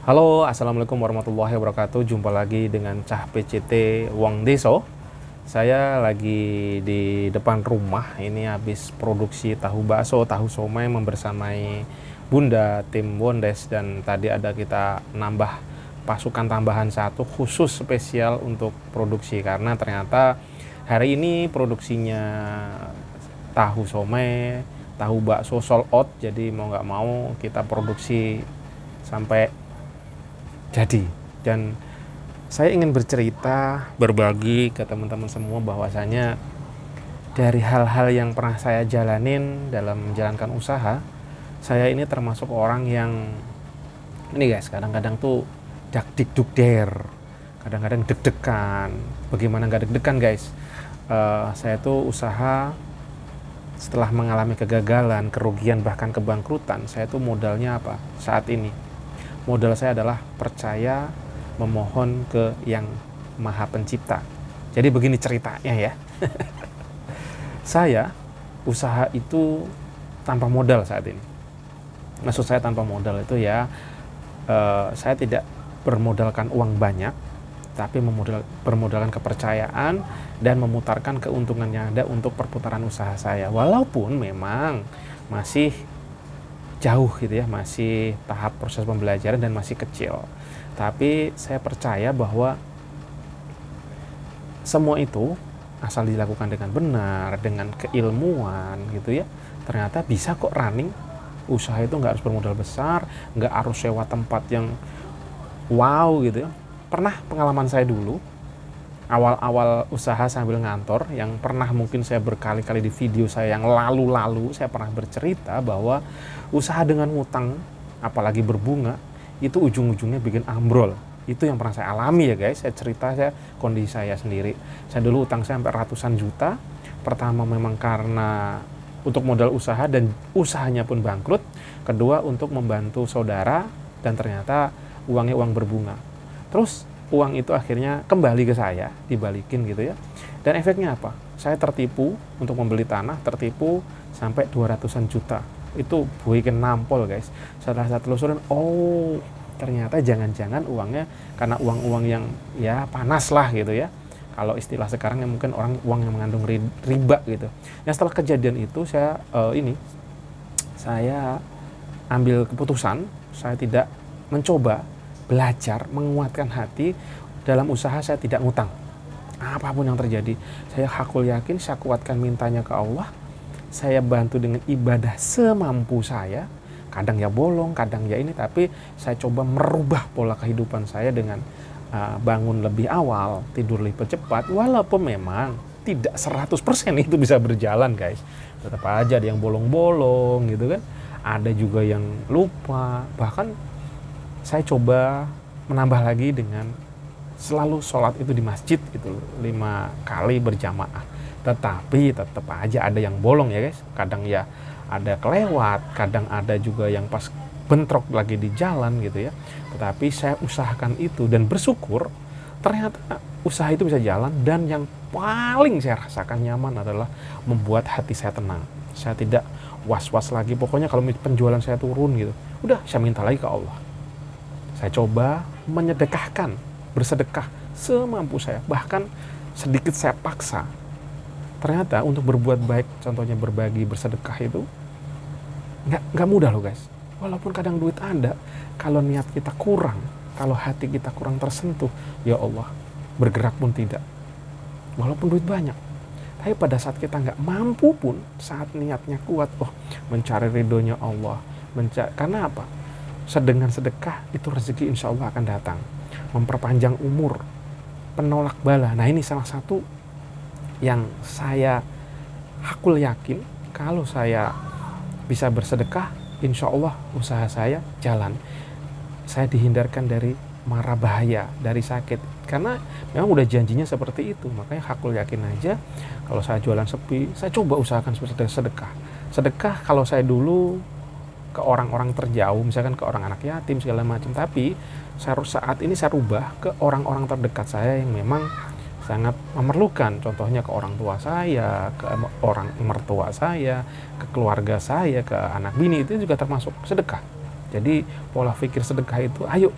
Halo, assalamualaikum warahmatullahi wabarakatuh. Jumpa lagi dengan Cah PCT Wong Deso. Saya lagi di depan rumah. Ini habis produksi tahu bakso, tahu somai membersamai Bunda tim Wondes, dan tadi ada kita nambah pasukan tambahan satu khusus spesial untuk produksi karena ternyata hari ini produksinya tahu somai, tahu bakso sold out. Jadi mau nggak mau kita produksi sampai jadi. Dan saya ingin bercerita, berbagi ke teman-teman semua bahwasanya dari hal-hal yang pernah saya jalanin dalam menjalankan usaha, saya ini termasuk orang yang ini guys, kadang-kadang tuh dak dikduk der, kadang-kadang deg-degan. Bagaimana nggak deg-degan guys? Saya tuh usaha setelah mengalami kegagalan, kerugian, bahkan kebangkrutan, saya tuh modalnya apa saat ini? Modal saya adalah percaya, memohon ke yang Maha Pencipta. Jadi begini ceritanya ya. Saya usaha itu tanpa modal saat ini. Maksud saya tanpa modal itu ya, saya tidak bermodalkan uang banyak, tapi bermodalkan kepercayaan dan memutarkan keuntungan yang ada untuk perputaran usaha saya. Walaupun memang masih jauh gitu ya, masih tahap proses pembelajaran dan masih kecil, tapi saya percaya bahwa semua itu asal dilakukan dengan benar, dengan keilmuan gitu ya, ternyata bisa kok running. Usaha itu nggak harus bermodal besar, nggak harus sewa tempat yang wow gitu ya. Pernah pengalaman saya dulu awal-awal usaha sambil ngantor, yang pernah mungkin saya berkali-kali di video saya yang lalu-lalu, saya pernah bercerita bahwa usaha dengan utang, apalagi berbunga, itu ujung-ujungnya bikin ambrol. Itu yang pernah saya alami ya guys. Saya cerita kondisi saya sendiri. Saya dulu utang saya sampai ratusan juta. Pertama memang karena untuk modal usaha dan usahanya pun bangkrut. Kedua untuk membantu saudara, dan ternyata uangnya uang berbunga. Terus uang itu akhirnya kembali ke saya, dibalikin gitu ya. Dan efeknya apa? Saya tertipu untuk membeli tanah, tertipu sampai 200-an juta. Itu bikin nampol guys. Setelah saya telusurin, oh ternyata jangan-jangan uangnya karena uang-uang yang ya panas lah gitu ya. Kalau istilah sekarang ya mungkin uang yang mengandung riba gitu. Nah setelah kejadian itu saya ambil keputusan, saya tidak mencoba belajar, menguatkan hati dalam usaha. Saya tidak ngutang apapun yang terjadi. Saya hakul yakin, saya kuatkan mintanya ke Allah. Saya bantu dengan ibadah semampu saya. Kadang ya bolong, kadang ya ini, tapi saya coba merubah pola kehidupan saya dengan bangun lebih awal, tidur lebih cepat. Walaupun memang tidak 100% itu bisa berjalan guys, tetap aja ada yang bolong-bolong gitu kan, ada juga yang lupa. Bahkan saya coba menambah lagi dengan selalu sholat itu di masjid gitu 5 kali berjamaah. Tetapi tetap aja ada yang bolong ya guys. Kadang ya ada kelewat, kadang ada juga yang pas bentrok lagi di jalan gitu ya. Tetapi saya usahakan itu dan bersyukur ternyata usaha itu bisa jalan. Dan yang paling saya rasakan nyaman adalah membuat hati saya tenang. Saya tidak was-was lagi. Pokoknya kalau penjualan saya turun gitu, udah saya minta lagi ke Allah. Saya coba menyedekahkan, bersedekah semampu saya. Bahkan sedikit saya paksa. Ternyata untuk berbuat baik, contohnya berbagi, bersedekah itu nggak mudah loh guys. Walaupun kadang duit ada, kalau niat kita kurang, kalau hati kita kurang tersentuh, ya Allah, bergerak pun tidak. Walaupun duit banyak. Tapi pada saat kita nggak mampu pun, saat niatnya kuat, mencari ridhonya Allah. Karena apa? Dengan sedekah itu rezeki insya Allah akan datang, memperpanjang umur, penolak bala. Nah ini salah satu yang saya hakul yakin, kalau saya bisa bersedekah, insya Allah usaha saya jalan. Saya dihindarkan dari mara bahaya, dari sakit, karena memang udah janjinya seperti itu. Makanya hakul yakin aja, kalau saya jualan sepi, saya coba usahakan sedekah. Sedekah kalau saya dulu ke orang-orang terjauh, misalkan ke orang anak yatim segala macam, tapi saat ini saya rubah ke orang-orang terdekat saya yang memang sangat memerlukan. Contohnya ke orang tua saya, ke orang mertua saya, ke keluarga saya, ke anak bini, itu juga termasuk sedekah. Jadi pola pikir sedekah itu, ayo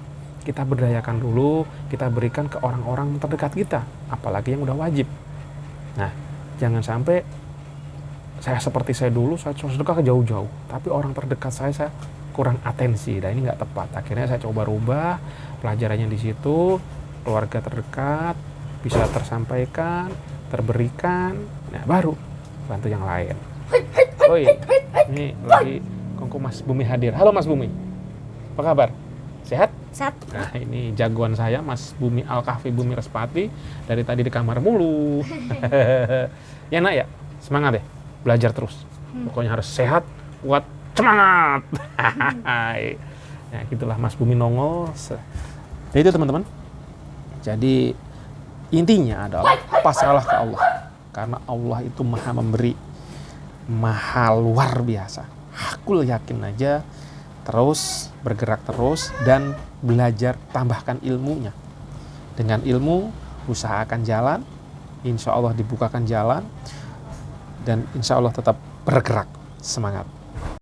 kita berdayakan dulu, kita berikan ke orang-orang terdekat kita, apalagi yang udah wajib. Nah, jangan sampai saya seperti saya dulu, saya sedekah ke jauh-jauh, tapi orang terdekat saya kurang atensi, dan ini nggak tepat. Akhirnya saya coba rubah, pelajarannya di situ, keluarga terdekat bisa tersampaikan, terberikan, nah baru bantu yang lain. Oh iya, ini lagi kongko Mas Bumi hadir. Halo Mas Bumi, apa kabar? Sehat? Sehat. Nah ini jagoan saya Mas Bumi Al-Kahfi Bumi Respati, dari tadi di kamar mulu. Ya nak ya, semangat ya, belajar terus. Pokoknya harus sehat, kuat, semangat. Nah gitulah Mas Bumi nongol. Jadi itu teman-teman. Jadi intinya adalah pasrahlah ke Allah, karena Allah itu maha memberi, maha luar biasa. Hakul yakin aja, terus bergerak terus dan belajar, tambahkan ilmunya. Dengan ilmu usaha akan jalan, insya Allah dibukakan jalan, dan insya Allah tetap bergerak, semangat.